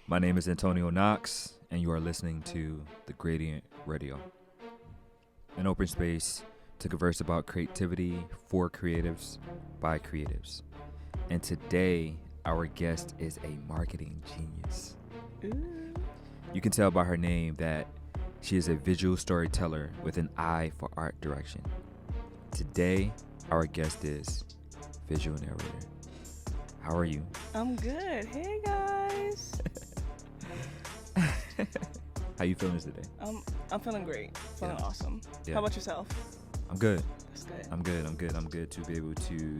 My name is Antonio Knox, and you are listening to the Gradient Radio, an open space to converse about creativity for creatives by creatives. And today, our guest is a marketing genius. You can tell by her name that she is a visual storyteller with an eye for art direction. Today, our guest is Visual Narrator. How are you? I'm good. Hey guys. How you feeling today? I'm feeling great. Feeling awesome. Yeah. How about yourself? I'm good. That's good. I'm good to be able to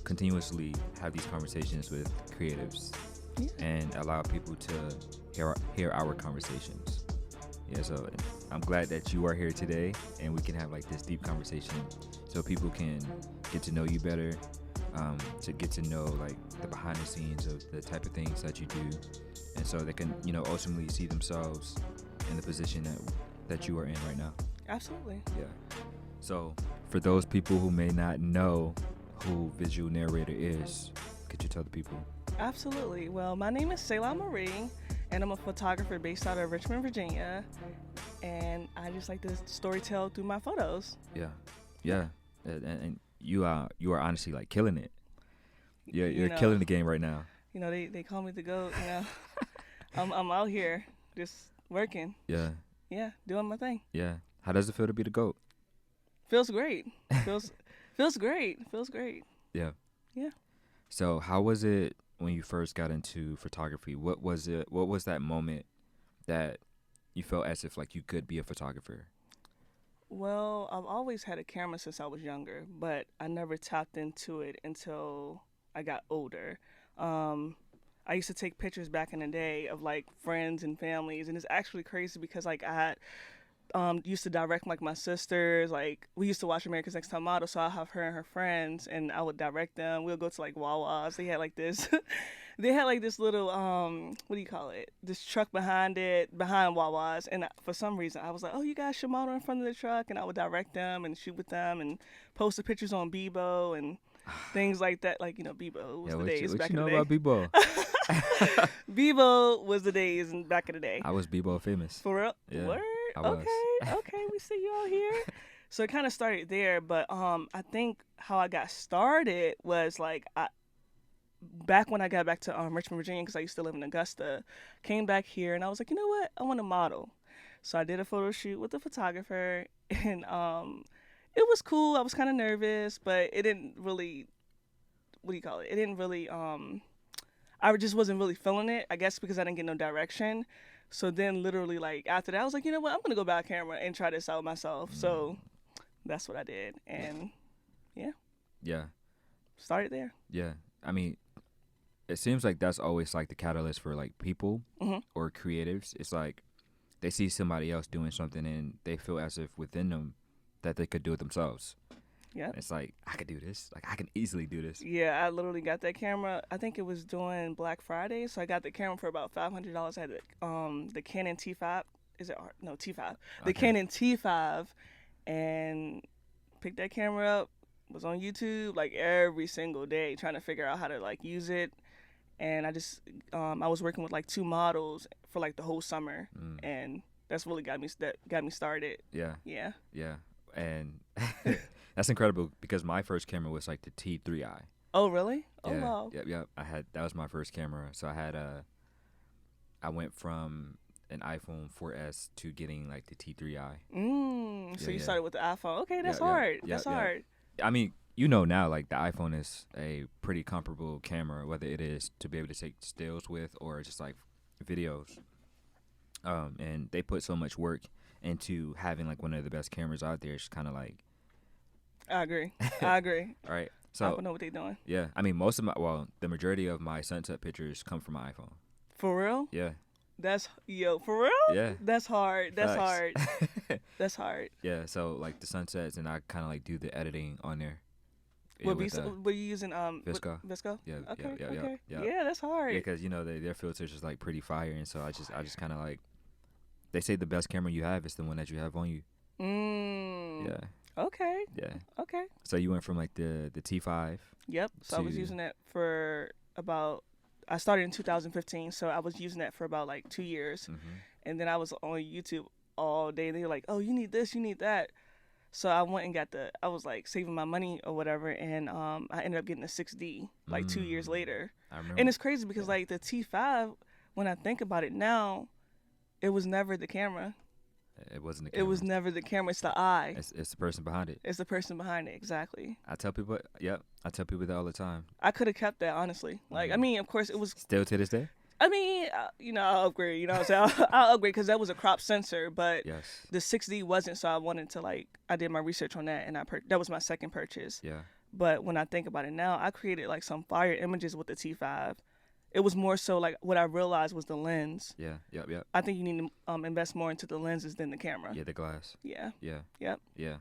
continuously have these conversations with creatives and allow people to hear our conversations. Yeah, so I'm glad that you are here today and we can have like this deep conversation so people can get to know you better, to get to know like the behind the scenes of the type of things that you do, and so they can, ultimately see themselves in the position that you are in right now. Absolutely. Yeah. So for those people who may not know who Visual Narrator is, could you tell the people? Absolutely. Well, my name is Selah Marie, and I'm a photographer based out of Richmond, Virginia, and I just like to storytell through my photos. Yeah. And you are honestly like killing it. Yeah, you're killing the game right now. They call me the GO.A.T. I'm out here just working. Yeah, doing my thing. Yeah. How does it feel to be the GOAT? Feels great. Feels great. Yeah. Yeah. So how was it when you first got into photography? What was that moment that you felt as if like you could be a photographer? Well, I've always had a camera since I was younger, but I never tapped into it until I got older. I used to take pictures back in the day of like friends and families, and it's actually crazy because like I had used to direct like my sisters. Like we used to watch America's Next Top Model, so I'll have her and her friends, and I would direct them. We'll go to like Wawa's. They had like this, little what do you call it? This truck behind Wawa's, and for some reason I was like, oh, you guys should model in front of the truck, and I would direct them and shoot with them and post the pictures on Bebo and things like that. Like Bebo was the days back in the day. What you know about Bebo? Bebo was the days back in the day. I was Bebo famous. For real? Yeah. Word? Okay, we see you all here. So it kind of started there, but I think how I got started was like back when I got back to Richmond, Virginia, because I used to live in Augusta, came back here and I was like, you know what? I want to model. So I did a photo shoot with a photographer, and it was cool. I was kind of nervous, but it didn't really, what do you call it? It didn't really, I just wasn't really feeling it, I guess because I didn't get no direction. So then literally like after that, I was like, you know what? I'm going to go buy a camera and try this out myself. So that's what I did. And Yeah. Started there. Yeah. I mean, it seems like that's always like the catalyst for like people or creatives. It's like they see somebody else doing something and they feel as if within them that they could do it themselves. Yeah. It's like, I could do this. Like, I can easily do this. Yeah, I literally got that camera. I think it was during Black Friday, so I got the camera for about $500. I had the Canon T5. Is it art? No, T5. The Canon T5, and picked that camera up. Was on YouTube like every single day trying to figure out how to like use it. And I just I was working with like 2 models for like the whole summer, and that's really got me started. Yeah. And that's incredible because my first camera was like the T3i. Oh, really? Yeah, oh, wow. Yep. That was my first camera. So I went from an iPhone 4S to getting like the T3i. So you started with the iPhone. Okay, that's hard. That's hard. I mean, now like the iPhone is a pretty comparable camera, whether it is to be able to take stills with or just like videos. And they put so much work into having like one of the best cameras out there. It's kind of like, I agree. All right. So I don't know what they're doing. Yeah. I mean, the majority of my sunset pictures come from my iPhone. For real? Yeah. For real? Yeah. That's hard. That's Facts. hard. That's hard. Yeah. So like the sunsets, and I kind of like do the editing on there. Yeah, were you using Visco? Visco? Yeah. Okay. Yeah. Yeah, that's hard. Yeah, because their filters is like pretty fire, and so I just kind of like, they say the best camera you have is the one that you have on you. Yeah. Okay. Yeah. Okay. So you went from like the T5. Yep. So I was using it for about I started in 2015, so I was using that for about like 2 years, Mm-hmm. and then I was on YouTube all day. They were like, "Oh, you need this, you need that." So I went and got I was like saving my money or whatever, and I ended up getting a 6D like 2 years later. I remember. And it's crazy because like the T5, when I think about it now, it was never the camera. It wasn't the It camera. was never the camera. It's the eye. It's the person behind it. It's the person behind it. Exactly. I tell people that all the time. I could have kept that, honestly. Like, I mean, of course, it was. Still to this day? I mean, I'll upgrade. You know what I'm saying? I'll upgrade because that was a crop sensor, but Yes. the 6D wasn't. So I wanted to I did my research on that, and that was my second purchase. Yeah. But when I think about it now, I created like some fire images with the T5. It was more so like what I realized was the lens. Yeah. Yep. I think you need to invest more into the lenses than the camera. Yeah, the glass. Yeah. Yeah. Yep. Yeah.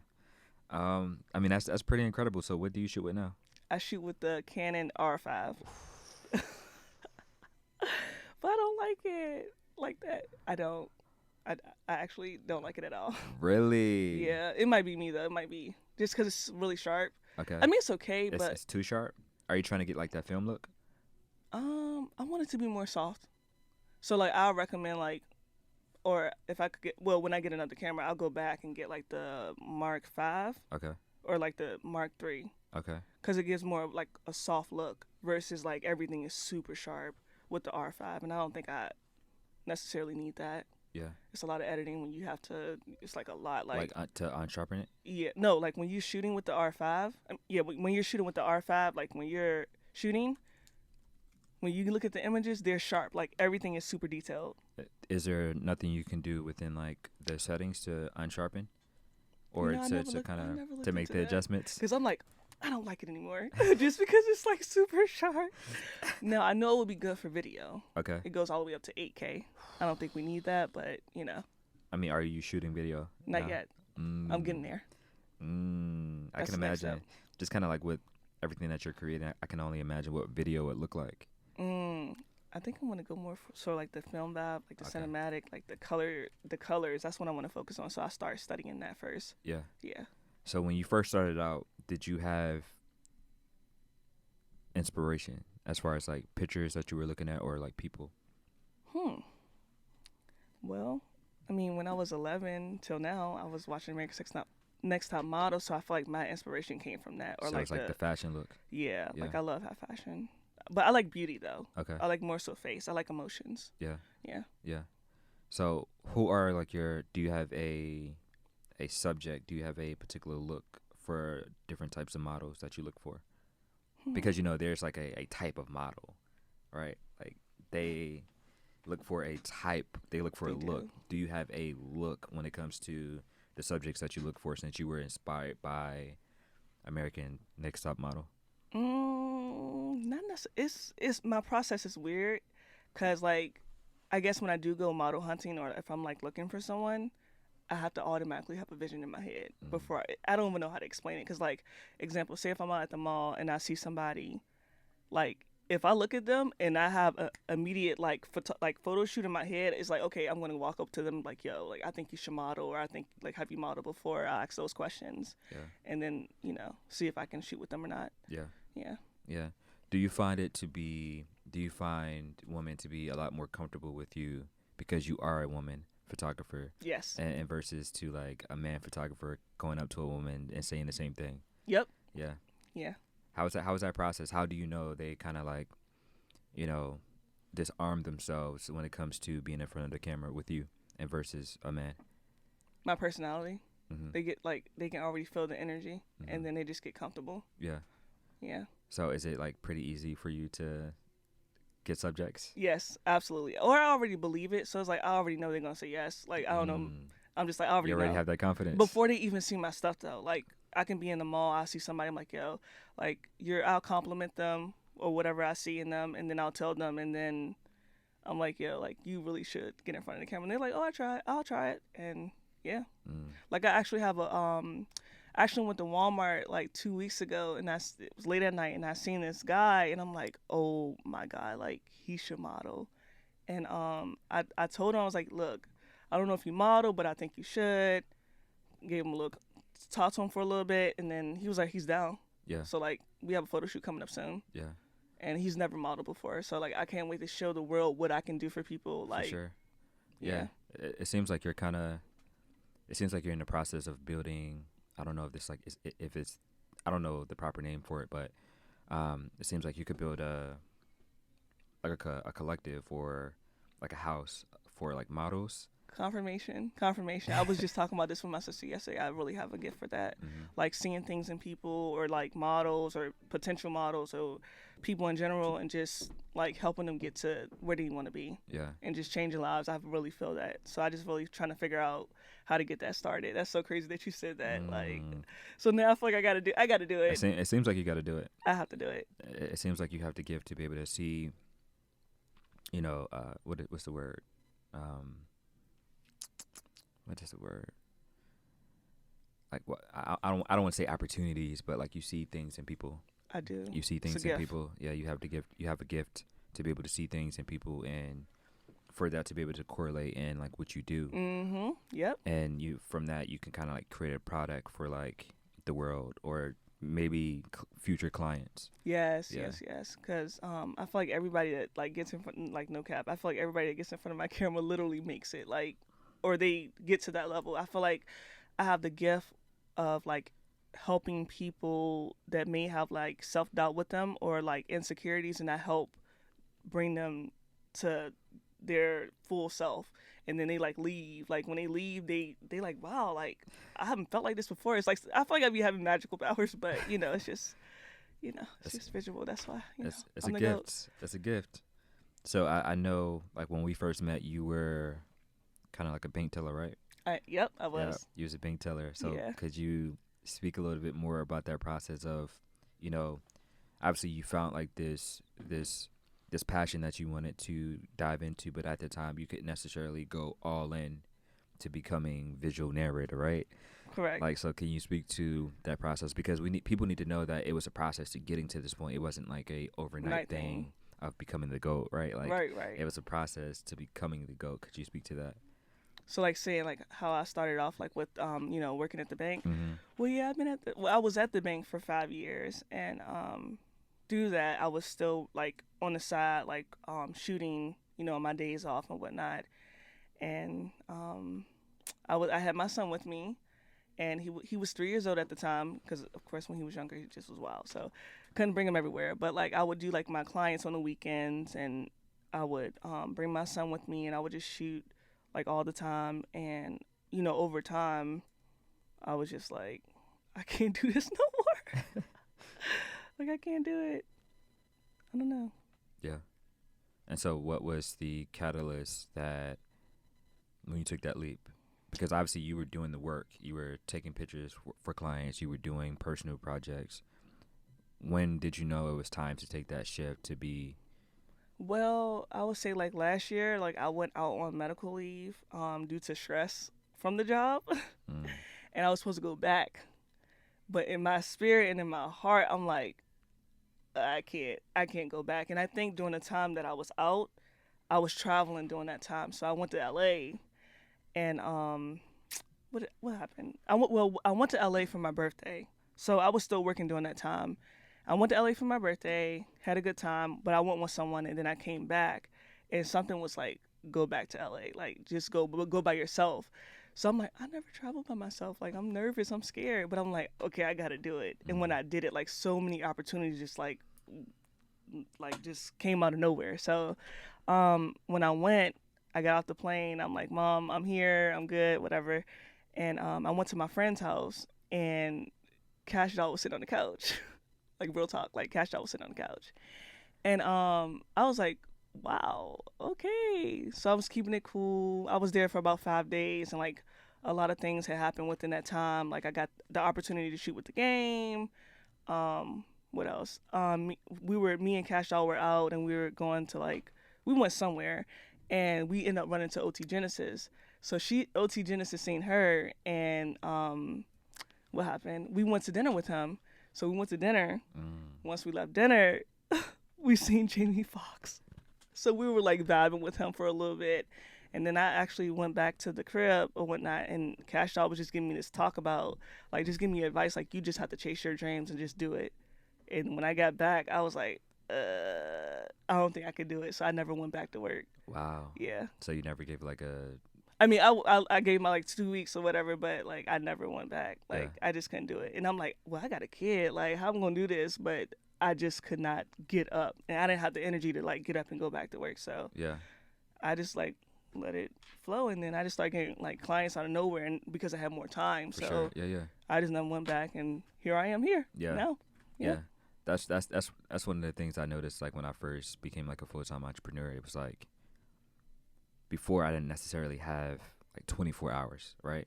I mean that's pretty incredible. So what do you shoot with now? I shoot with the Canon R5. But I don't like it like that. I don't. I actually don't like it at all. Really? Yeah, it might be me though. It might be just because it's really sharp. Okay. I mean, it's okay, but it's too sharp. Are you trying to get like that film look? I want it to be more soft. So like, I'll recommend like, or if I could when I get another camera, I'll go back and get like the Mark V Okay. or like the Mark III, Okay. because it gives more of like a soft look versus like everything is super sharp with the R5, and I don't think I necessarily need that. Yeah. It's a lot of editing when you have to. It's like a lot like to unsharpen it. yeah, no, like when you're shooting with the R5. Yeah, when you're shooting with the R5, like when you're shooting, when you look at the images, they're sharp. Like everything is super detailed. Is there nothing you can do within like the settings to unsharpen, or I to never looked to make into the that. adjustments? Because I'm like, I don't like it anymore, just because it's like super sharp. Now I know it would be good for video. Okay. It goes all the way up to 8K. I don't think we need that, but I mean, are you shooting video? not now? yet. I'm getting there. I That's can the next imagine. step. Just kind of like with everything that you're creating, I can only imagine what video would look like. I think I want to go more for sort of like the film vibe, like the Okay. cinematic, like the colors. That's what I want to focus on. So I start studying that first. Yeah. Yeah. So when you first started out, did you have inspiration as far as like pictures that you were looking at or like people? Well, I mean, when I was 11 till now, I was watching America's Next Top Model, so I feel like my inspiration came from that. Or So like it's like the fashion look. yeah, like Yeah. I love high fashion, but I like beauty though. Okay. I like more so face. I like emotions. Yeah. Yeah. Yeah. So who are like do you have a subject? Do you have a particular look for different types of models that you look for? Because there's like a type of model, right? Like they look for a type, they look for a They look. do. Do you have a look when it comes to the subjects that you look for, since you were inspired by American Next Top Model? Not necessarily. It's my process is weird, cause like I guess when I do go model hunting or if I'm like looking for someone, I have to automatically have a vision in my head before I don't even know how to explain it. Cause like example, say if I'm out at the mall and I see somebody, like if I look at them and I have a immediate like photo shoot in my head, it's like okay, I'm gonna walk up to them like yo, like I think you should model, or I think like have you modeled before? I ask those questions, Yeah. and then see if I can shoot with them or not. Yeah. Yeah. Yeah. Do you find women to be a lot more comfortable with you because you are a woman photographer, Yes. and versus to like a man photographer going up to a woman and saying the same thing? Yep. Yeah. Yeah. How is that process? How do you know they kind of like, disarm themselves when it comes to being in front of the camera with you and versus a man? My personality. Mm-hmm. They get they can already feel the energy, and then they just get comfortable. Yeah. Yeah. So is it like pretty easy for you to get subjects? Yes, absolutely. Or I already believe it, so it's like I already know they're gonna say yes. Like I don't know. I'm just like I already You already know. have that confidence Before they even see my stuff though. Like I can be in the mall, I see somebody, I'm like yo, like I'll compliment them or whatever I see in them, and then I'll tell them, and then I'm like yo, like you really should get in front of the camera. And they're like oh I'll try it, and yeah. Like I actually have I actually went to Walmart like 2 weeks ago, and it was late at night, and I seen this guy, and I'm like, oh my God, like he should model. And I told him, I was like, look, I don't know if you model, but I think you should. Gave him a look, talked to him for a little bit, and then he was like, he's down. Yeah. So like we have a photo shoot coming up soon, Yeah. and he's never modeled before. So like I can't wait to show the world what I can do for people. Like, for sure. Yeah. It seems like you're kind of. It seems like you're in the process of building. I don't know if this like if it's. I don't know the proper name for it, but it seems like you could build a collective or like a house for like models. Confirmation. I was just talking about this with my sister yesterday. I really have a gift for that. Like seeing things in people, or like models or potential models or people in general, and just like helping them get to where they want to be. Yeah. And just changing lives. I really feel that. So I just really trying to figure out how to get that started. That's so crazy that you said that. Like, so now I feel like I got to do it. It seems like you got to do it. I have to do it. It seems like you have to give to be able to see, you know, what's the word? What is the word? Like what? I don't want to say opportunities, but like you see things in people. I do. You see things in people. Yeah, you have a gift to be able to see things in people, and for that to be able to correlate in like what you do. Yep. And from that you can kind of like create a product for like the world, or maybe future clients. Yes. Because I feel like everybody that like gets in front, like no cap, I feel like everybody that gets in front of my camera literally makes it, like, or they get to that level. I feel like I have the gift of like helping people that may have like self-doubt with them, or like insecurities, and I help bring them to their full self. And then they like leave. Like when they leave, they like, wow, like I haven't felt like this before. It's like I feel like I'd be having magical powers, but you know, it's just, you know, it's just visual. That's why. It's a gift. It's a gift. So I know, like when we first met, you were kind of like a bank teller, right? Yep, I was. Yeah, you was a bank teller. So yeah. Could you speak a little bit more about that process of, you know, obviously you found like this passion that you wanted to dive into, but at the time you couldn't necessarily go all in to becoming visual narrator, right? Correct. Like, so can you speak to that process? Because people need to know that it was a process to getting to this point. It wasn't like a overnight thing of becoming the GOAT, right? Like, right. It was a process to becoming the GOAT. Could you speak to that? So like saying like how I started off like with you know, working at the bank. Mm-hmm. Well, yeah, I was at the bank for 5 years, and through that I was still like on the side, like shooting, you know, on my days off and whatnot. And I had my son with me, and he was 3 years old at the time, because of course when he was younger he just was wild, so couldn't bring him everywhere. But like I would do like my clients on the weekends, and I would bring my son with me, and I would just shoot like all the time. And you know, over time I was just like, I can't do this no more. Like I can't do it. I don't know. Yeah. And so what was the catalyst that when you took that leap? Because obviously you were doing the work, you were taking pictures for clients, you were doing personal projects. When did you know it was time to take that shift to be? Well, I would say like last year, like I went out on medical leave due to stress from the job. And I was supposed to go back. But in my spirit and in my heart, I'm like, I can't go back. And I think during the time that I was out, I was traveling during that time. So I went to LA, and what happened? I went to LA for my birthday. So I was still working during that time. I went to LA for my birthday, had a good time, but I went with someone, and then I came back, and something was like, go back to LA, like just go by yourself. So I'm like, I never traveled by myself. Like I'm nervous, I'm scared, but I'm like, okay, I gotta do it. And when I did it, like so many opportunities just like just came out of nowhere. So when I went, I got off the plane. I'm like, Mom, I'm here, I'm good, whatever. And I went to my friend's house, and Kash Doll was sitting on the couch. Like real talk, like Kash Doll was sitting on the couch. And I was like, wow, okay. So I was keeping it cool. I was there for about 5 days, and like a lot of things had happened within that time. Like I got the opportunity to shoot with the game. What else? Me and Kash Doll were out, and we were going to we went somewhere, and we ended up running to OT Genesis. So OT Genesis seen her, and what happened? We went to dinner with him. So we went to dinner. Once we left dinner, we seen Jamie Foxx. So we were like vibing with him for a little bit. And then I actually went back to the crib or whatnot, and Kash Doll was just giving me this talk about, like, just giving me advice, like, you just have to chase your dreams and just do it. And when I got back, I was like, I don't think I could do it. So I never went back to work. Wow. Yeah. So you never gave like a. I mean, I gave my like 2 weeks or whatever, but like I never went back. Like I just couldn't do it. And I'm like, well, I got a kid. Like, how am I gonna do this? But I just could not get up, and I didn't have the energy to like get up and go back to work. So Yeah. I just like let it flow, and then I just started getting like clients out of nowhere, and because I had more time. For so sure. Yeah. I just never went back, and here I am here. Yeah. Now. Yeah. That's one of the things I noticed like when I first became like a full-time entrepreneur. It was like before I didn't necessarily have like 24 hours, right?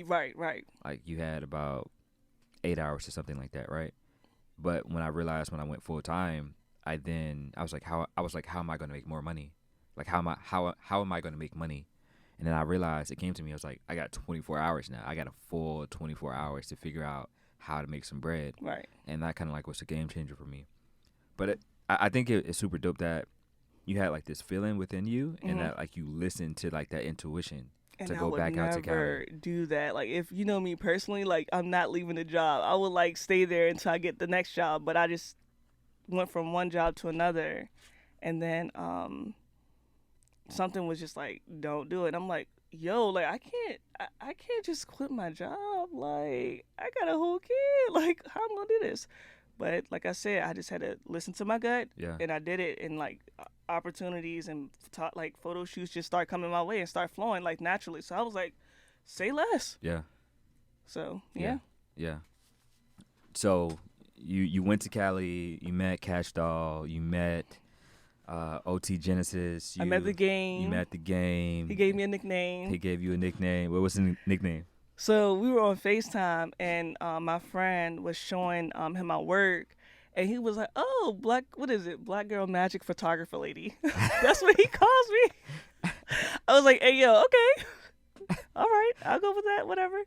Right. Like you had about 8 hours or something like that, right? But when I realized when I went full-time, I was like, how am I going to make more money? Like how am I going to make money? And then I realized, it came to me, I was like, I got 24 hours now. I got a full 24 hours to figure out how to make some bread. Right. And that kind of like was a game changer for me. But I think it's super dope that you had like this feeling within you, and that like you listened to like that intuition to go back out to Cali. I would never do that. Like, if you know me personally, like I'm not leaving the job. I would like stay there until I get the next job. But I just went from one job to another, and then something was just like, don't do it. I'm like, yo, like I can't just quit my job. Like I got a whole kid. Like how am I gonna do this? But like I said, I just had to listen to my gut, and I did it. And like opportunities and like photo shoots just start coming my way and start flowing like naturally. So I was like, say less. Yeah. So yeah. So you went to Cali. You met Kash Doll. You met OT Genesis. I met the game. You met the game. He gave me a nickname. He gave you a nickname. What was the nickname? So we were on FaceTime, and my friend was showing him my work, and he was like, "Oh, black girl magic photographer lady." That's what he calls me. I was like, "Hey, yo, okay, all right, I'll go with that, whatever."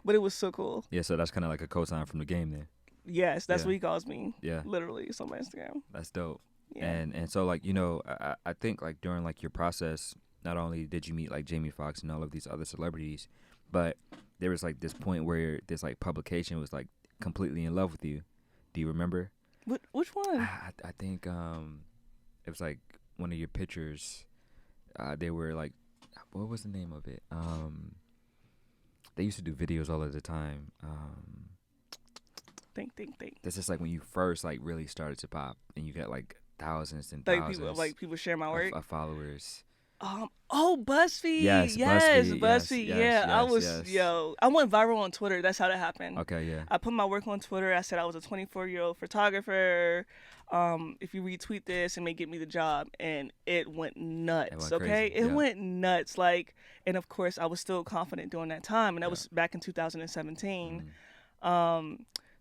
But it was so cool. Yeah, so that's kind of like a cosign from the game then. Yes, that's what he calls me. Yeah, literally, it's on my Instagram. That's dope. Yeah. And so like I think like during like your process, not only did you meet like Jamie Foxx and all of these other celebrities, but there was like this point where this like publication was like completely in love with you. Do you remember? Which one? I think it was like one of your pictures. They were like, what was the name of it? They used to do videos all of the time. Think. This is like when you first like really started to pop, and you got like thousands and like thousands people share my work of followers. BuzzFeed. Yes, BuzzFeed. Yes. I went viral on Twitter. That's how that happened. Okay, yeah. I put my work on Twitter. I said I was a 24-year-old photographer. If you retweet this, it may get me the job, and it went nuts. It went nuts. Like, and of course, I was still confident during that time, and that was back in 2017.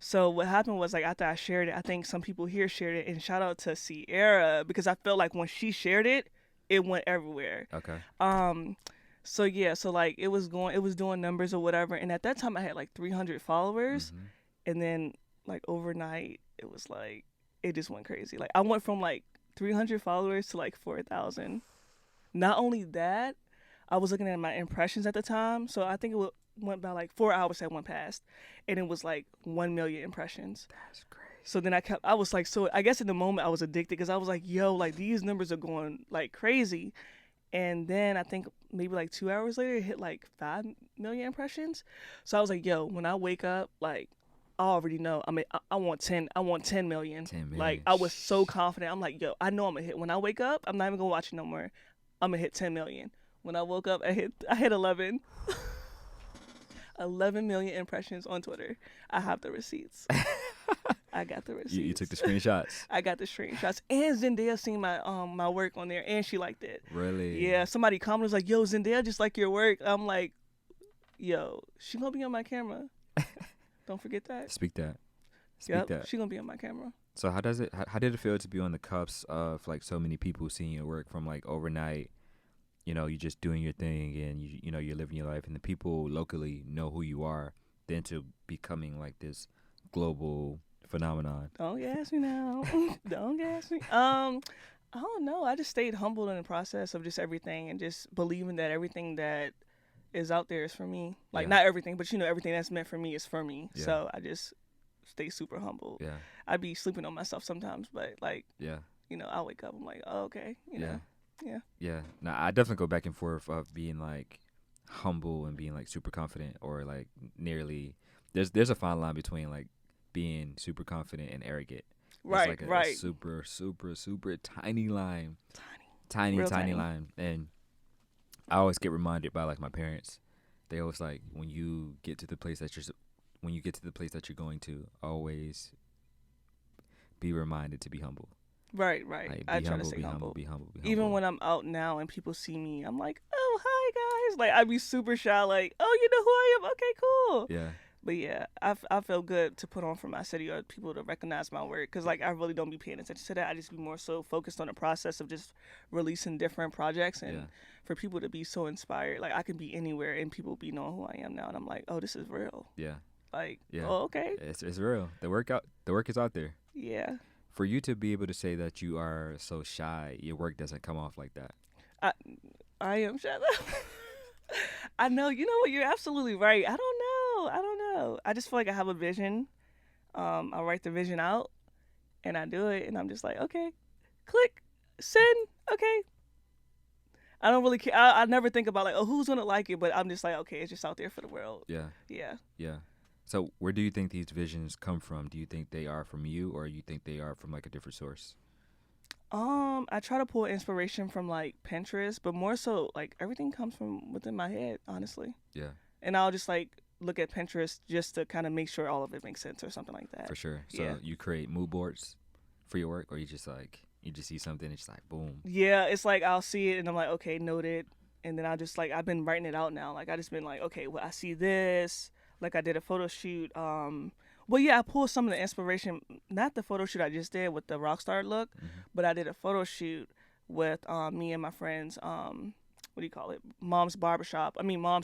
So what happened was, like, after I shared it, I think some people here shared it, and shout out to Sierra, because I felt like when she shared it, it went everywhere. Okay. So like it was doing numbers or whatever, and at that time I had like 300 followers, and then like overnight it was like it just went crazy. Like I went from like 300 followers to like 4,000. Not only that, I was looking at my impressions at the time, so I think it went by like 4 hours that went past, and it was like 1 million impressions. That's crazy. So then I was like, so I guess in the moment I was addicted, because I was like, yo, like these numbers are going like crazy. And then I think maybe like 2 hours later, it hit like 5 million impressions. So I was like, yo, when I wake up, like I already know. I mean, I want 10 million. 10 million. Like I was so confident. I'm like, yo, I know I'm gonna hit. When I wake up, I'm not even gonna watch it no more. I'm gonna hit 10 million. When I woke up, I hit 11. 11 million impressions on Twitter. I have the receipts. I got the receipts. You took the screenshots. I got the screenshots, and Zendaya seen my my work on there, and she liked it. Really? Yeah. Somebody commented, was like, "Yo, Zendaya just like your work." I'm like, "Yo, she gonna be on my camera." Don't forget that. Speak that. She gonna be on my camera. So how did it feel to be on the cusp of like so many people seeing your work from like overnight? You know, you just doing your thing, and you know you're living your life, and the people locally know who you are. Then to becoming like this global phenomenon. Don't gas me now. Don't gas me. I don't know. I just stayed humbled in the process of just everything, and just believing that everything that is out there is for me. Like not everything, but you know, everything that's meant for me is for me. Yeah. So I just stay super humble. Yeah. I be sleeping on myself sometimes, but like, Yeah. you know, I wake up, I'm like, oh, okay, you know, yeah. Yeah. Now I definitely go back and forth of being like humble and being like super confident, or like nearly. There's a fine line between like being super confident and arrogant. Right, It's like a right. super, super, super tiny line. Real Tiny tiny. line. And I always get reminded by like my parents. They always like, when you get to the place that you're going to, always be reminded to be humble. Right, right. Like, I be try humble, to stay be humble, humble. be humble, be humble. Even when I'm out now and people see me, I'm like, oh, hi, guys. Like, I be super shy, like, oh, you know who I am? Okay, cool. Yeah. But yeah, I feel good to put on for my city or people to recognize my work, because like I really don't be paying attention to that. I just be more so focused on the process of just releasing different projects, and for people to be so inspired. Like, I can be anywhere and people be knowing who I am now, and I'm like, oh, this is real. Yeah. Like, Yeah. oh, okay. It's real. The work is out there. Yeah. For you to be able to say that you are so shy, your work doesn't come off like that. I am shy. I know. You know what? You're absolutely right. I don't know. I just feel like I have a vision. I write the vision out, and I do it, and I'm just like, okay, click, send, okay. I don't really care. I never think about like, oh, who's gonna like it, but I'm just like, okay, it's just out there for the world. Yeah. Yeah. Yeah. So where do you think these visions come from? Do you think they are from you, or you think they are from like a different source? I try to pull inspiration from like Pinterest, but more so like everything comes from within my head, honestly. Yeah. And I'll just like look at Pinterest just to kind of make sure all of it makes sense or something like that. For sure. So you create mood boards for your work, or you just see something and it's like boom. Yeah, it's like I'll see it and I'm like, okay, noted. And then I just like, I've been writing it out now. Like I just been like, okay, well, I see this. Like I did a photo shoot. Well, yeah, I pulled some of the inspiration, not the photo shoot I just did with the rockstar look, but I did a photo shoot with me and my friends, what do you call it? Mom's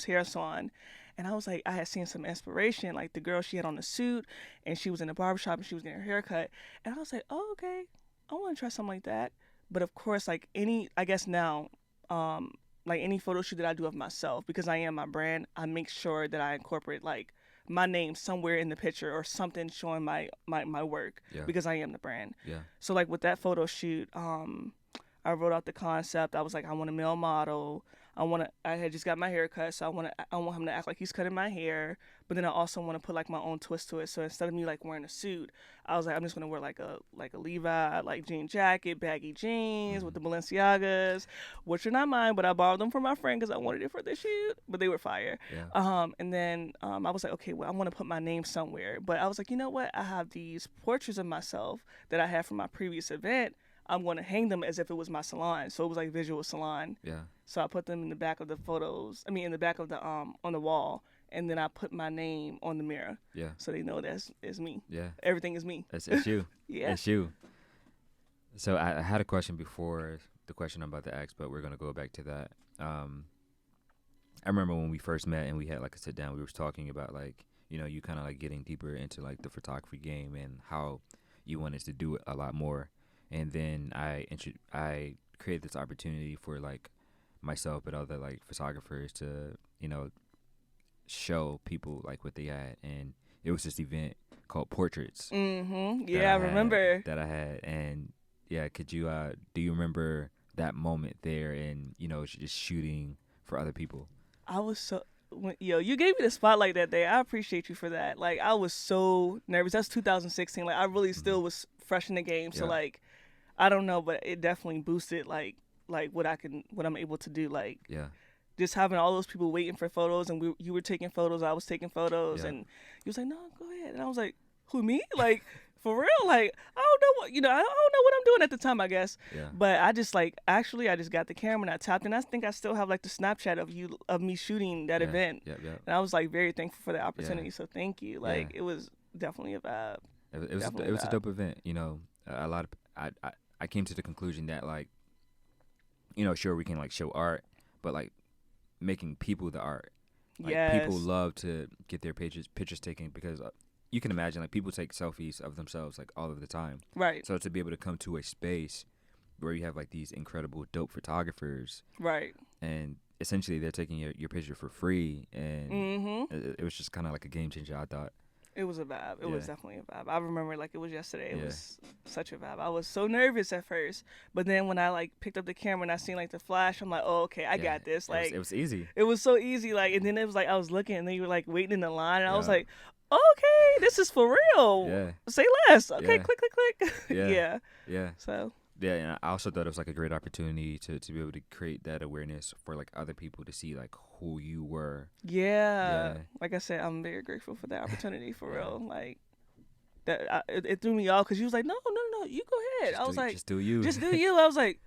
hair salon. And I was like, I had seen some inspiration. Like the girl, she had on a suit and she was in the barbershop and she was getting her hair cut. And I was like, oh, okay, I want to try something like that. But of course, like I guess now, like any photo shoot that I do of myself, because I am my brand, I make sure that I incorporate like my name somewhere in the picture or something showing my work, because I am the brand. Yeah. So like with that photo shoot, I wrote out the concept. I was like, I want a male model. I had just got my hair cut, so I want him to act like he's cutting my hair, but then I also want to put like my own twist to it. So instead of me like wearing a suit, I was like, I'm just gonna wear like a Levi like jean jacket, baggy jeans with the Balenciagas, which are not mine, but I borrowed them from my friend because I wanted it for the shoot. But they were fire. Yeah. And then I was like, okay, well, I want to put my name somewhere, but I was like, you know what? I have these portraits of myself that I had from my previous event. I'm going to hang them as if it was my salon. So it was like visual salon. Yeah. So I put them in the back of the photos. I mean, in the back of the on the wall, and then I put my name on the mirror. Yeah. So they know it's me. Yeah. Everything is me. It's you. Yeah. It's you. So I had a question before the question I'm about to ask, but we're gonna go back to that. I remember when we first met and we had like a sit down. We were talking about like, you know, you kind of like getting deeper into like the photography game and how you wanted to do it a lot more. And then I created this opportunity for like myself but other like photographers to, you know, show people like what they had. And it was this event called Portraits. Yeah, I remember that I had. And yeah, could you do you remember that moment there and, you know, just shooting for other people? I was so you gave me the spotlight that day. I appreciate you for that. Like I was so nervous. That's 2016. Like I really still was fresh in the game. So like I don't know, but it definitely boosted like what I'm able to do. Like just having all those people waiting for photos, and you were taking photos, I was taking photos, and you was like, no, go ahead, and I was like, who, me? Like for real? Like I don't know what I don't know what I'm doing at the time, I guess. Yeah. But I just like actually I just got the camera and I tapped, and I think I still have like the Snapchat of me shooting that event. Yeah. And I was like very thankful for the opportunity. So thank you. Like it was definitely a vibe. It was a dope event. You know, a lot of I came to the conclusion that like, you know, sure we can like show art, but like making people the art. Like people love to get their pictures taken because you can imagine like people take selfies of themselves like all of the time. Right. So to be able to come to a space where you have like these incredible dope photographers. Right. And essentially they're taking your picture for free, and it was just kind of like a game changer, I thought. It was a vibe. It Yeah. was definitely a vibe. I remember like it was yesterday. It Yeah. was such a vibe. I was so nervous at first, but then when I like picked up the camera and I seen like the flash, I'm like, oh, okay, I got this. Like it was easy. it was so easy. Like, and then it was like I was looking, and then you were like waiting in the line, and I was Yeah. like, okay, this is for real. Yeah. Say less. Okay, Yeah. click, click, click. Yeah. Yeah. Yeah. So Yeah, and I also thought it was like a great opportunity to be able to create that awareness for like other people to see like who you were. yeah. Yeah. Like I said, I'm very grateful for that opportunity for Yeah. real. Like that, it threw me off because you was like, no, you go ahead. I was like, just do you. just do you. I was like,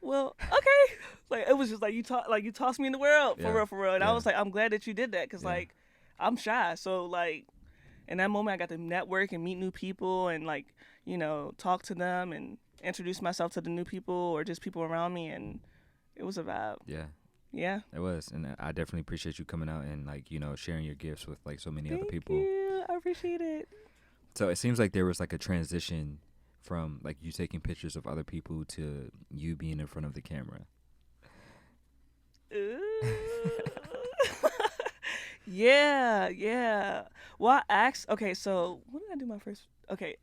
well, okay. Like it was just like you tossed me in the world for Yeah. real. And I Yeah. was like, I'm glad that you did that because Yeah. like I'm shy. So like in that moment, I got to network and meet new people and like talk to them and introduce myself to the new people or just people around me, and it was a vibe. Yeah. Yeah. It was, and I definitely appreciate you coming out and like sharing your gifts with like so many other people. Thank you. I appreciate it. So it seems like there was like a transition from like you taking pictures of other people to you being in front of the camera. Yeah. Well, I asked. Okay, so when did I do my first? Okay,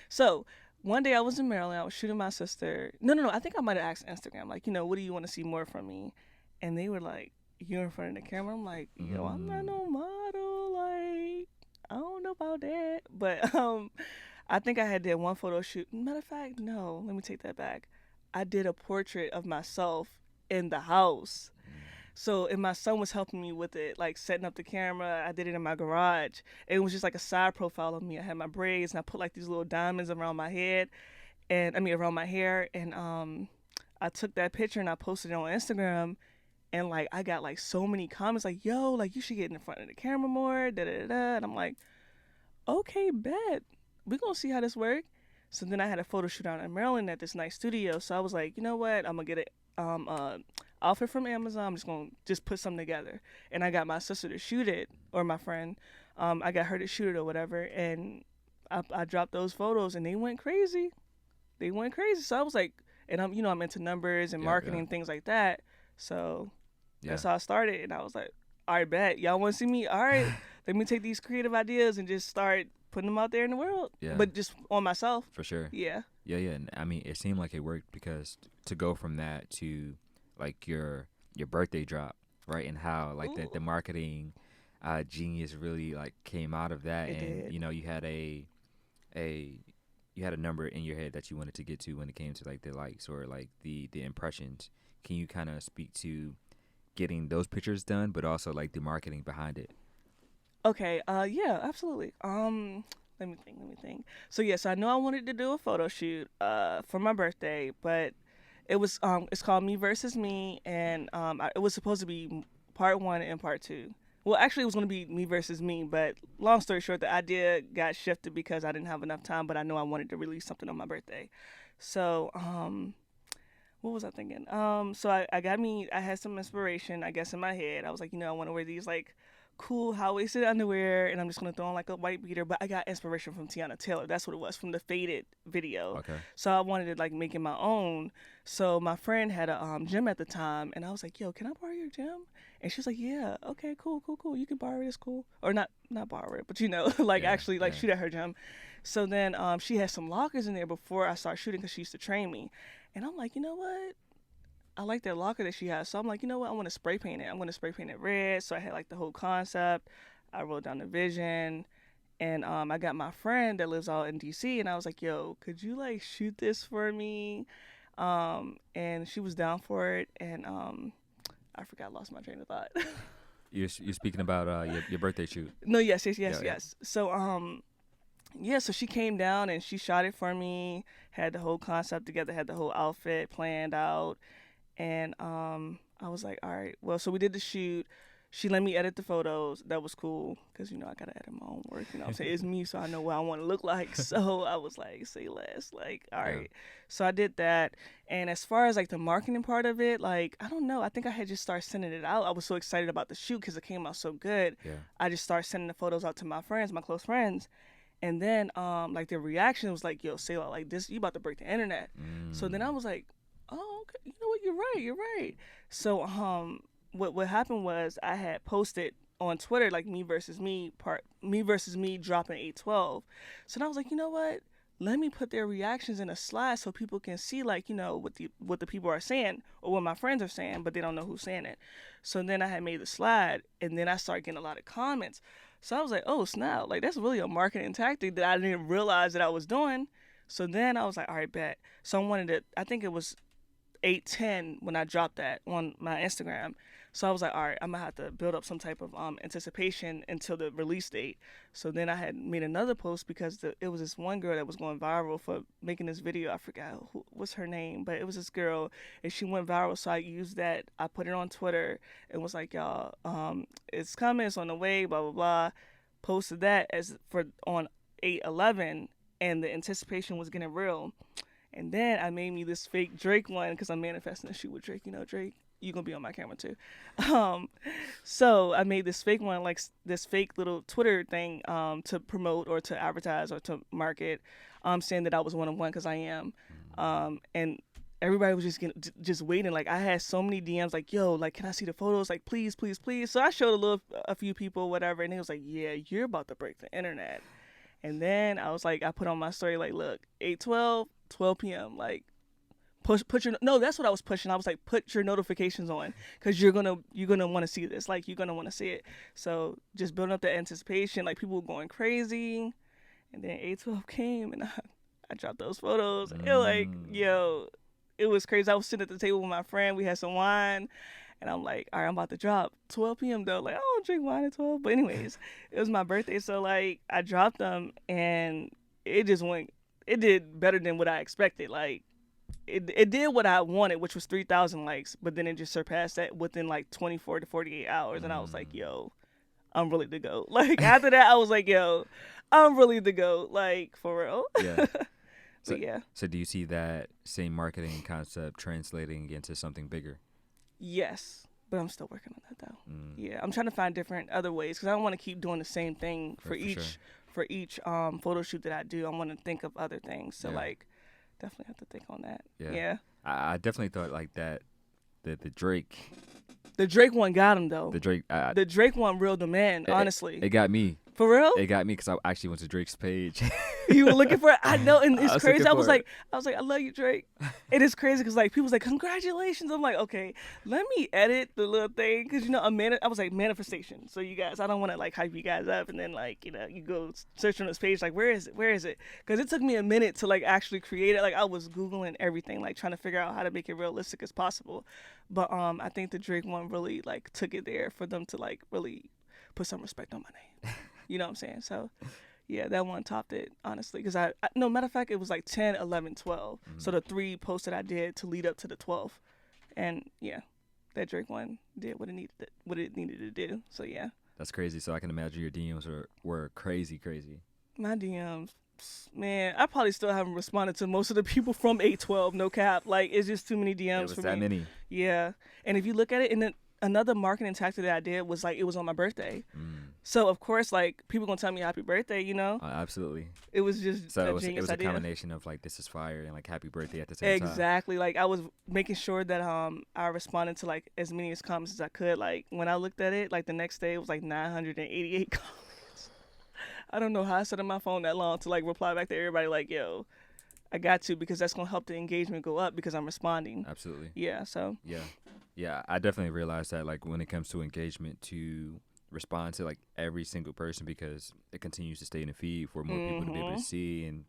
so one day I was in Maryland. I was shooting my sister. No. I think I might have asked Instagram, like, what do you want to see more from me? And they were like, "You're in front of the camera." I'm like, "Yo, I'm not no model. Like, I don't know about that." But I think I had did one photo shoot. Matter of fact, no. Let me take that back. I did a portrait of myself in the house. So, and my son was helping me with it, like setting up the camera. I did it in my garage. It was just like a side profile of me. I had my braids and I put like these little diamonds around my head around my hair. And I took that picture and I posted it on Instagram. And like, I got like so many comments like, yo, like you should get in front of the camera more, da da da. And I'm like, okay, bet. We're going to see how this works. So then I had a photo shoot out in Maryland at this nice studio. So I was like, you know what? I'm going to get it. Outfit from Amazon. I'm just gonna put something together, and I got my sister to shoot it, or my friend. I got her to shoot it or whatever, and I dropped those photos, and they went crazy. So I was like, and I'm into numbers and marketing and things like that. So that's how I started, and I was like, all right, bet y'all want to see me? All right, let me take these creative ideas and just start putting them out there in the world. Yeah. But just on myself. For sure. Yeah. Yeah. And I mean, it seemed like it worked because to go from that to like your birthday drop, right? And how like the marketing genius really like came out of that. It did. You had you had a number in your head that you wanted to get to when it came to like the likes or like the impressions. Can you kind of speak to getting those pictures done, but also like the marketing behind it? Okay. Yeah, absolutely. Let me think. So yes, I know I wanted to do a photo shoot for my birthday, but it was it's called Me Versus Me, and it was supposed to be part 1 and part 2. Well, actually, it was going to be Me Versus Me, but long story short, the idea got shifted because I didn't have enough time. But I know I wanted to release something on my birthday, so what was I thinking? So I had some inspiration, I guess, in my head. I was like, I want to wear these like cool high-waisted underwear, and I'm just gonna throw on like a white beater. But I got inspiration from Tiana Taylor. That's what it was, from the Faded video. Okay. So I wanted to like make it my own. So my friend had a gym at the time, and I was like, yo, can I borrow your gym? And she was like, yeah, okay, cool. You can borrow it, it's cool. Or not borrow it, but actually shoot at her gym. So then she had some lockers in there before I started shooting because she used to train me. And I'm like, you know what? I like that locker that she has. So I'm like, you know what? I want to spray paint it. I'm going to spray paint it red. So I had like the whole concept. I wrote down the vision. And I got my friend that lives out in DC. And I was like, yo, could you like shoot this for me? And she was down for it. And I forgot, I lost my train of thought. You're speaking about your birthday shoot. No, yes. Yeah. So, so she came down and she shot it for me, had the whole concept together, had the whole outfit planned out. And I was like, all right, well, so we did the shoot. She let me edit the photos. That was cool because, I got to edit my own work. You know what I'm saying? It's me, so I know what I want to look like. So I was like, say less. Like, all right. Yeah. So I did that. And as far as, like, the marketing part of it, like, I don't know. I think I had just started sending it out. I was so excited about the shoot because it came out so good. Yeah. I just started sending the photos out to my friends, my close friends. And then, like, the reaction was like, yo, Selah, like, this, you about to break the internet. So then I was like, oh, okay, you know what? You're right. So, what happened was I had posted on Twitter, like me versus me dropping 812. So then I was like, you know what? Let me put their reactions in a slide so people can see, like, you know, what the people are saying or what my friends are saying, but they don't know who's saying it. So then I had made the slide, and then I started getting a lot of comments. So I was like, oh snap, like that's really a marketing tactic that I didn't realize that I was doing. So then I was like, all right, bet. So I think it was 8:10 when I dropped that on my Instagram. So I was like, all right, I'm gonna have to build up some type of anticipation until the release date. So then I had made another post because it was this one girl that was going viral for making this video. I forgot what's her name, but it was this girl, and she went viral. So I used that. I put it on Twitter and was like, y'all, it's coming, it's on the way, blah blah blah. Posted that as for on 8/11, and the anticipation was getting real. And then I made me this fake Drake one because I'm manifesting a shoot with Drake. You know, Drake, you gonna be on my camera too. So I made this fake one, like this fake little Twitter thing to promote or to advertise or to market, saying that I was one of one because I am. And everybody was just waiting. Like I had so many DMs like, yo, like can I see the photos? Like please, please, please. So I showed a few people, whatever, and they was like, yeah, you're about to break the internet. And then I was like, I put on my story like, look, 8:12, 12 p.m. Like, that's what I was pushing. I was like, put your notifications on because you're gonna want to see this. Like, you're gonna want to see it. So just building up that anticipation. Like people were going crazy, and then 8:12 came, and I dropped those photos. It was like, yo, it was crazy. I was sitting at the table with my friend. We had some wine. And I'm like, all right, I'm about to drop 12 p.m. though. Like, I don't drink wine at 12. But anyways, it was my birthday. So, like, I dropped them, and it did better than what I expected. Like, it did what I wanted, which was 3,000 likes. But then it just surpassed that within, like, 24 to 48 hours. And I was like, yo, I'm really the GOAT. Like, after that, I was like, yo, I'm really the GOAT. Like, for real. Yeah. Yeah. So do you see that same marketing concept translating into something bigger? Yes, but I'm still working on that though. Yeah, I'm trying to find different other ways because I don't want to keep doing the same thing for each photo shoot that I do. I want to think of other things. So like, definitely have to think on that. Yeah. I definitely thought like that. The Drake one got him though. The Drake one reeled him in. Honestly, it got me. For real? It got me because I actually went to Drake's page. You were looking for it? I know, and it's crazy. I was like, I love you, Drake. It is crazy because like people's like, congratulations. I'm like, okay, let me edit the little thing because you know I was like manifestation. So you guys, I don't want to like hype you guys up and then like you know you go search on this page like where is it? Because it took me a minute to like actually create it. Like I was googling everything, like trying to figure out how to make it realistic as possible. But I think the Drake one really like took it there for them to like really put some respect on my name. You know what I'm saying? So, yeah, that one topped it, honestly. Because no, matter of fact, it was like 10, 11, 12. So the 3 posts that I did to lead up to the 12th. And, yeah, that Drake one did what it needed to do. So, yeah. That's crazy. So I can imagine your DMs were crazy. My DMs, man, I probably still haven't responded to most of the people from 812, no cap. Like, it's just too many DMs for me. That many. Yeah. And if you look at it, and then another marketing tactic that I did was like it was on my birthday. So of course like people gonna tell me happy birthday, you know? Absolutely. It was just so a it was genius a idea. combination of like this is fire and like happy birthday at the same time. Exactly. Like I was making sure that I responded to like as many comments as I could. Like when I looked at it, like the next day it was like 988 comments. I don't know how I sat on my phone that long to like reply back to everybody like, yo, I got to because that's gonna help the engagement go up because I'm responding. Absolutely. Yeah, so Yeah, I definitely realized that like when it comes to engagement to respond to like every single person because it continues to stay in the feed for more people to be able to see and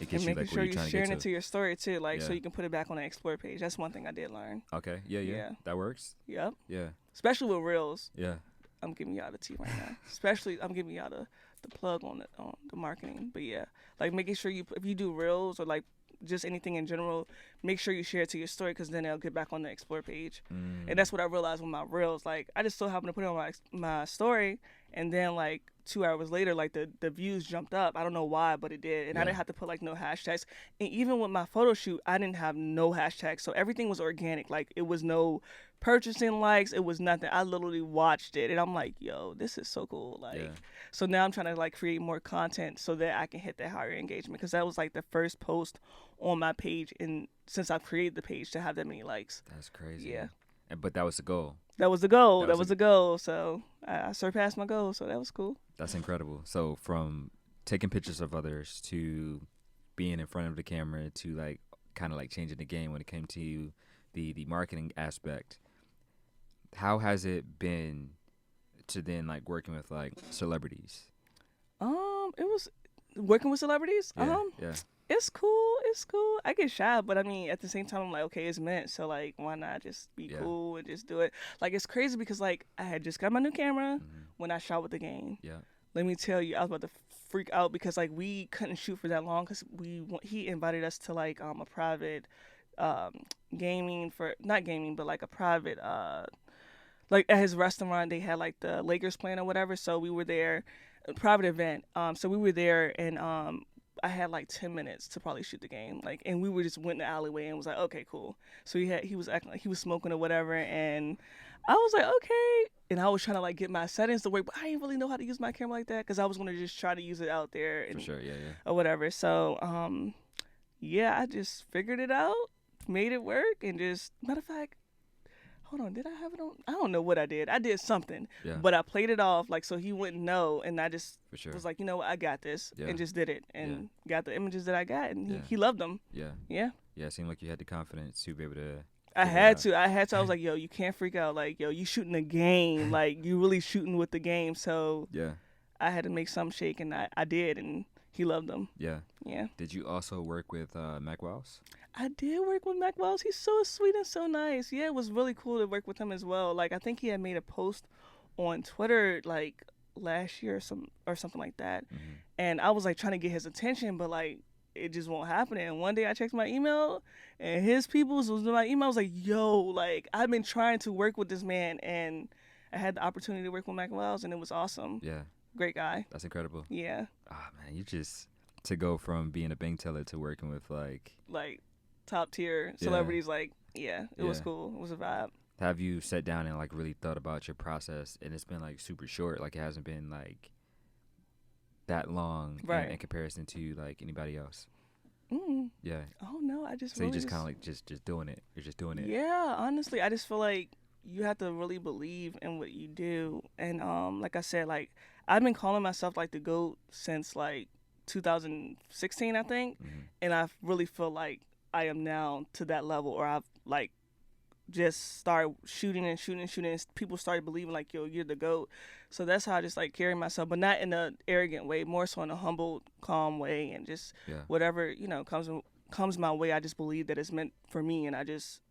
it gets you like where you're trying to get to. Making sure you're sharing it to your story too, like so you can put it back on the Explore page. That's one thing I did learn. Okay, yeah. That works. Yep. Yeah. Especially with Reels. Yeah. I'm giving y'all the tea right now. Especially I'm giving y'all the plug on the marketing. But yeah, like making sure if you do Reels or like just anything in general, make sure you share it to your story because then it'll get back on the Explore page. And that's what I realized with my Reels. Like I just so happened to put it on my story, and then like 2 hours later, like the views jumped up. I don't know why, but it did. And I didn't have to put like no hashtags. And even with my photo shoot, I didn't have no hashtags. So everything was organic. Like it was no purchasing likes. It was nothing. I literally watched it and I'm like, yo, this is so cool. Like, so now I'm trying to like create more content so that I can hit that higher engagement. Cause that was like the first post on my page since I've created the page to have that many likes. That's crazy. Yeah. But that was the goal. That was the goal. That was the goal. So I surpassed my goal, so that was cool. That's incredible. So from taking pictures of others to being in front of the camera to like kind of like changing the game when it came to the marketing aspect, how has it been to then like working with like celebrities? It was working with celebrities. Yeah. It's cool. It's cool. I get shy, but I mean, at the same time, I'm like, okay, it's meant. So like, why not just be cool and just do it? Like, it's crazy because like I had just got my new camera when I shot with the game. Yeah. Let me tell you, I was about to freak out because like we couldn't shoot for that long because he invited us to like a private gaming for not gaming but like a private like at his restaurant they had like the Lakers playing or whatever, so we were there, a private event, so we were there and I had like 10 minutes to probably shoot the game, like, and we were just went in the alleyway and was like, okay, cool. So he was acting like he was smoking or whatever, and I was like, okay, and I was trying to like get my settings to work, but I didn't really know how to use my camera like that because I was gonna just try to use it out there and For sure, yeah. or whatever. So yeah, I just figured it out, made it work, and just matter of fact, hold on, did I have it on? I don't know what I did. I did something, but I played it off like so he wouldn't know, and I just was like, you know what, I got this, and just did it, and got the images that I got, and he loved them. Yeah. It seemed like you had the confidence to be able to. I had to. I was like, yo, you can't freak out. Like, yo, you shooting a game. Like, you really shooting with the game. So I had to make some shake, and I did, and he loved them. Yeah. Did you also work with Mack Wilds? I did work with Mack Wilds. He's so sweet and so nice. Yeah, it was really cool to work with him as well. Like, I think he had made a post on Twitter like last year or something like that, and I was like trying to get his attention, but like it just won't happen. And one day I checked my email, and his people's was in my email. I was like, yo, like I've been trying to work with this man, and I had the opportunity to work with Mack Wilds, and it was awesome. Yeah. Great guy. That's incredible. Yeah. Ah, man, you just to go from being a bank teller to working with like top tier celebrities, it was cool. It was a vibe. Have you sat down and like really thought about your process, and it's been like super short, like it hasn't been like that long in comparison to like anybody else? Yeah. Oh no, I just so you just kind of like just doing it. You're just doing it. Yeah, honestly, I just feel like you have to really believe in what you do, and like I said, like I've been calling myself like the GOAT since like 2016, I think, and I really feel like I am now to that level, or I've like just started shooting and people started believing like, yo, you're the GOAT. So that's how I just like carry myself, but not in an arrogant way, more so in a humble, calm way, and just whatever, you know, comes my way, I just believe that it's meant for me, and I just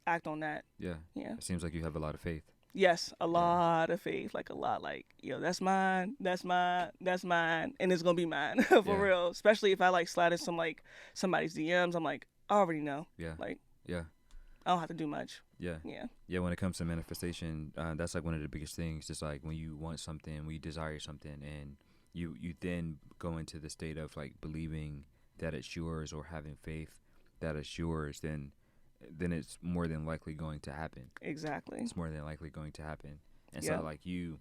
act on that. Yeah. It seems like you have a lot of faith. Yes, a lot of faith, like a lot, like, yo, that's mine, and it's gonna be mine for real. Especially if I like slide in some like somebody's DMs, I'm like, I already know. Like, I don't have to do much. Yeah. When it comes to manifestation, that's like one of the biggest things. Just like when you want something, when you desire something, and you then go into the state of like believing that it's yours, or having faith that it's yours, then it's more than likely going to happen. Exactly. It's more than likely going to happen. And so like you,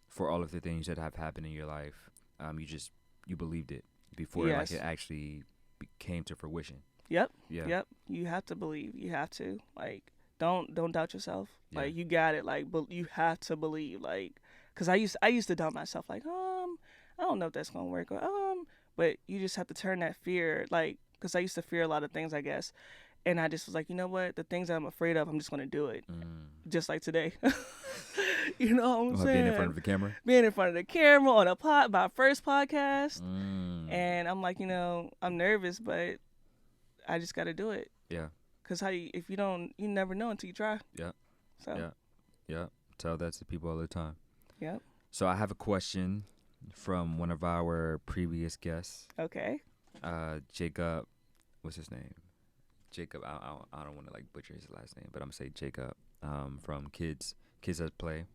for all of the things that have happened in your life, you believed it before like it actually came to fruition. Yep. You have to believe. You have to, like, don't doubt yourself. Like, you got it. Like, but you have to believe. Like, cause I used to doubt myself. Like, I don't know if that's gonna work. Or but you just have to turn that fear. Like, cause I used to fear a lot of things, I guess. And I just was like, you know what? The things that I'm afraid of, I'm just gonna do it. Just like today. You know what I'm saying? Being in front of the camera. Being in front of the camera on my first podcast. And I'm like, you know, I'm nervous, but I just got to do it. Yeah. Because if you don't, you never know until you try. Yeah. So. Yeah. Tell that to people all the time. Yep. So I have a question from one of our previous guests. Okay. Jacob, what's his name? Jacob, I don't want to like butcher his last name, but I'm going to say Jacob from Kids That Play.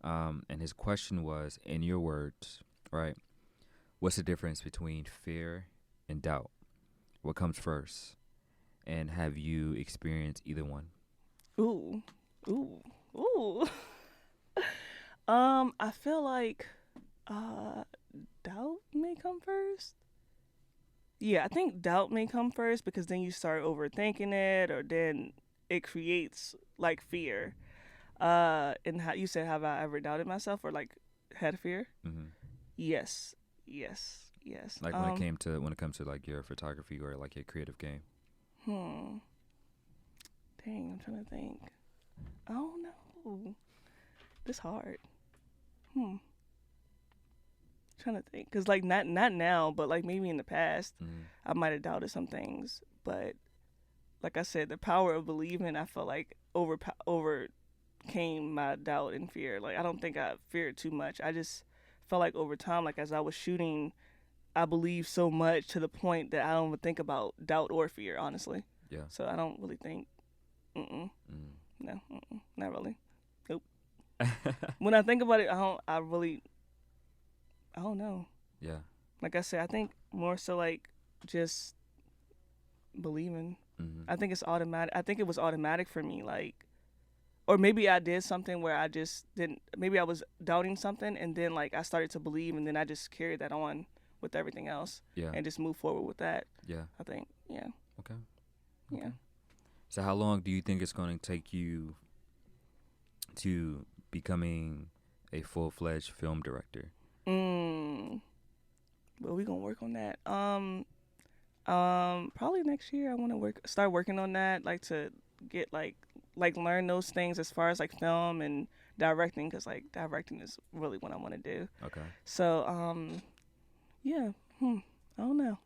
And his question was, in your words, right, what's the difference between fear and doubt? What comes first? And have you experienced either one? Ooh. I feel like doubt may come first. Yeah, I think doubt may come first because then you start overthinking it, or then it creates like fear. And how you said, have I ever doubted myself or like had fear? Mm-hmm. Yes. Like when it comes to like your photography or like your creative game. Dang, I'm trying to think. Oh no, this hard. Trying to think, cause like not now, but like maybe in the past, I might have doubted some things. But like I said, the power of believing, I felt like overcame my doubt and fear. Like I don't think I feared too much. I just felt like over time, like as I was shooting, I believed so much to the point that I don't even think about doubt or fear, honestly. Yeah. So I don't really think. No, not really. Nope. When I think about it, I don't know. Yeah. Like I said, I think more so like just believing. I think it's automatic. I think it was automatic for me, like, or maybe I did something where I just didn't. Maybe I was doubting something, and then like I started to believe, and then I just carried that on with everything else. Yeah. And just move forward with that. Yeah. I think. Yeah. Okay. Yeah. So how long do you think it's going to take you to becoming a full-fledged film director? Well, we gonna work on that. Probably next year. I want to start working on that. Like to get like learn those things as far as like film and directing, because like directing is really what I want to do. Okay. So yeah. I don't know.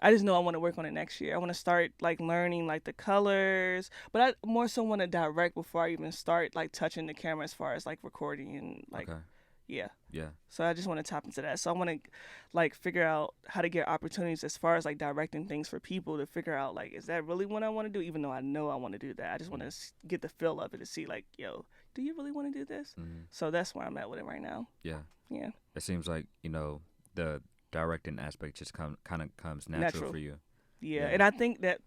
I just know I want to work on it next year. I want to start like learning like the colors, but I more so want to direct before I even start like touching the camera as far as like recording and like yeah. So I just want to tap into that. So I want to like figure out how to get opportunities as far as like directing things for people to figure out like, is that really what I want to do? Even though I know I want to do that, I just want to get the feel of it to see like, yo, do you really want to do this? So that's where I'm at with it right now. Yeah. It seems like the directing aspect just kind of comes natural for you. Yeah, and I think that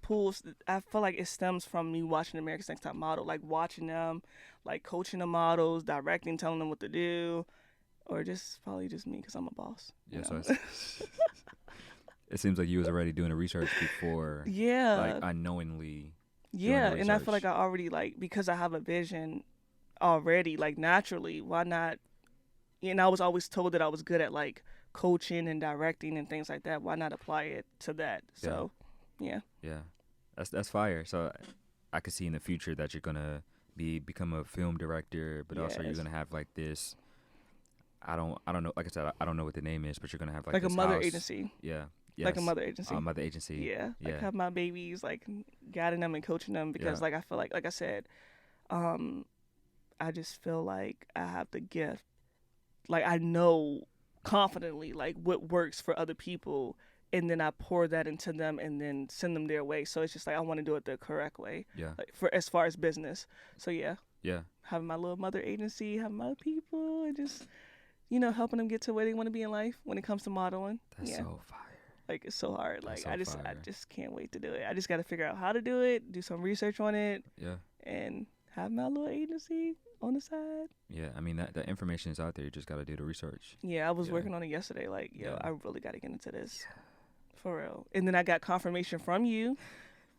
I feel like it stems from me watching America's Next Top Model, like watching them, like coaching the models, directing, telling them what to do, or just probably just me because I'm a boss. Yeah, so it seems like you was already doing the research before. Yeah. Like unknowingly. Yeah, and I feel like I already like, because I have a vision already, like naturally, why not? And I was always told that I was good at like coaching and directing and things like that. Why not apply it to that? So yeah. That's fire. So I could see in the future that you're gonna become a film director, but also you're gonna have like this, I don't know, like I said, I don't know what the name is, but you're gonna have like a mother house. agency. Yes. Like a mother agency. Mother agency. Yeah. Like have my babies, like guiding them and coaching them, because like I feel like I said, I just feel like I have the gift. Like I know confidently like what works for other people, and then I pour that into them and then send them their way. So it's just like I want to do it the correct way. Yeah. Like for as far as business. So yeah. Yeah. Having my little mother agency, having my people, and just helping them get to where they want to be in life when it comes to modeling. That's so fire. Like it's so hard. Like so I just can't wait to do it. I just got to figure out how to do it, do some research on it. Yeah. And have my little agency on the side. Yeah, I mean that information is out there. You just gotta do the research. Yeah, I was working on it yesterday. Like, I really gotta get into this, for real. And then I got confirmation from you,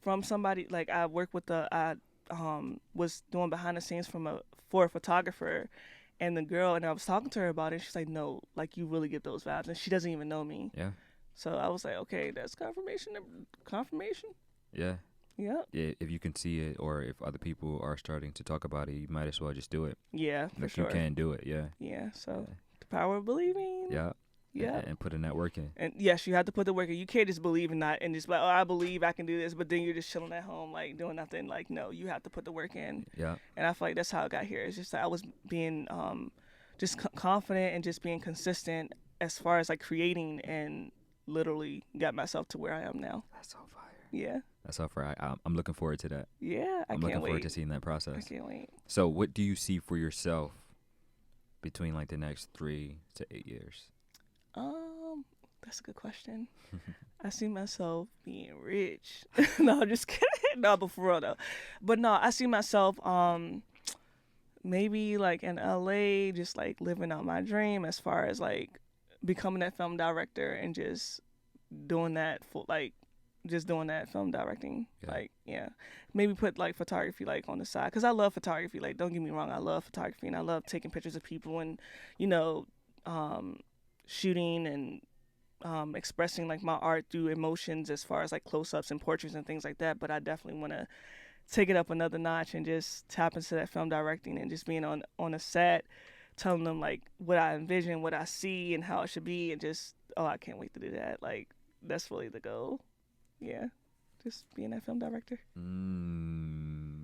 from somebody. Like I work with I was doing behind the scenes for a photographer, and the girl, and I was talking to her about it. She's like, no, like you really get those vibes, and she doesn't even know me. Yeah. So I was like, okay, that's confirmation. Yeah. Yeah. Yeah, if you can see it, or if other people are starting to talk about it, you might as well just do it. Yeah, for sure. You can do it, yeah. Yeah, so the power of believing. Yeah. Yeah. And putting that work in. And yes, you have to put the work in. You can't just believe and not, and just like, oh, I believe I can do this, but then you're just chilling at home, like doing nothing. Like, no, you have to put the work in. Yeah. And I feel like that's how I got here. It's just that I was being just confident and just being consistent as far as like creating, and literally got myself to where I am now. That's so fire. Yeah. That's so fire. I'm looking forward to that. Yeah, I'm looking forward to seeing that process. I can't wait. So what do you see for yourself between like the next 3 to 8 years? That's a good question. I see myself being rich. No, I'm just kidding. No, but for real though. But no, I see myself maybe like in LA, just like living out my dream as far as like becoming that film director and just doing that just doing that film directing. Yeah. Like, yeah, maybe put like photography like on the side, because I love photography. Like, don't get me wrong, I love photography and I love taking pictures of people and, you know, shooting and expressing like my art through emotions as far as like close-ups and portraits and things like that. But I definitely want to take it up another notch and just tap into that film directing and just being on a set, telling them like what I envision, what I see, and how it should be, and just, oh, I can't wait to do that. Like, that's really the goal. Yeah, just being that film director.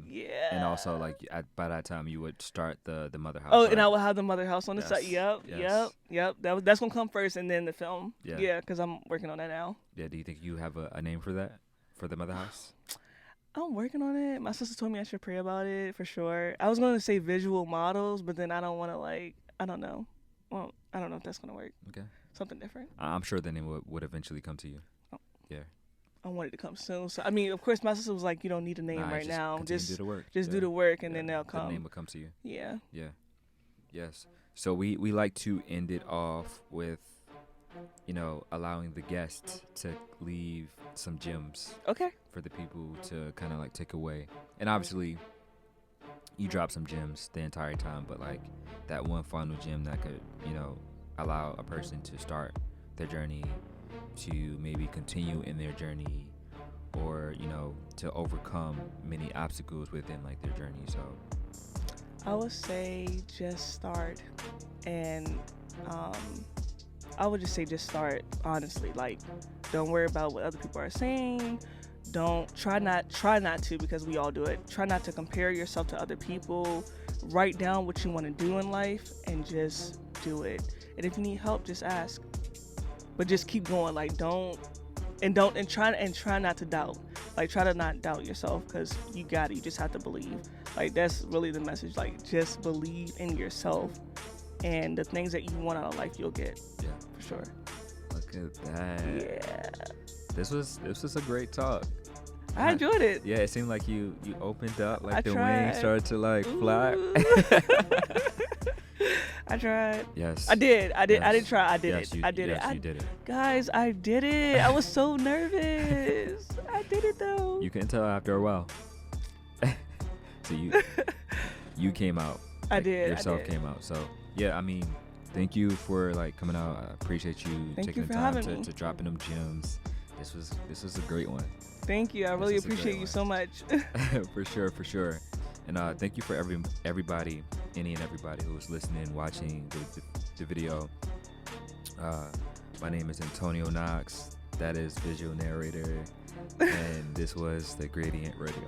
Yeah. And also, like, by that time, you would start the mother house. Oh, right? and I will have the mother house on the side. Yes. Yep. That's gonna come first, and then the film. Yeah. Yeah, because I'm working on that now. Yeah. Do you think you have a name for that, for the mother house? I'm working on it. My sister told me I should pray about it for sure. I was going to say visual models, but then I don't want to, like, I don't know. Well, I don't know if that's going to work. Okay. Something different. I'm sure the name would eventually come to you. Oh. Yeah. I want it to come soon. So, I mean, of course, my sister was like, you don't need a name right now. Just do the work. Just do the work, and then they'll come. The name will come to you. Yeah. Yeah. Yes. So we like to end it off with, you know, allowing the guests to leave some gems. Okay. For the people to kind of like take away. And obviously, you drop some gems the entire time, but like that one final gem that could, you know, allow a person to start their journey, to maybe continue in their journey, or, you know, to overcome many obstacles within like their journey. So I would say just start, and I would just say just start, honestly. Like, don't worry about what other people are saying. Don't try not to, because we all do it. Try not to compare yourself to other people. Write down what you want to do in life and just do it. And if you need help, just ask. But just keep going. Like, try not to doubt. Like, try to not doubt yourself, because you got it. You just have to believe. Like, that's really the message. Like, just believe in yourself, and the things that you want out of life, you'll get. Yeah, for sure. Look at that. Yeah. This was a great talk. I enjoyed it. Yeah, it seemed like you opened up, like I the tried. wings started to like fly. I tried. Yes. I did. Yes. I did try. I did Yes, it. you, I did yes, it. You did it. Guys, I did it. I was so nervous. I did it though. You can tell after a while. So you came out. I Like, did. Yourself I did. came out. So yeah, I mean, thank you for like coming out. I appreciate you Thank taking you the for time having me. to dropping them gems. This was a great one. Thank you. I really is a great appreciate you one. so much. For sure. And thank you for everybody, any and everybody who was listening, watching the video. My name is Antonio Knox. That is Visual Narrator. And this was the Gradient Radio.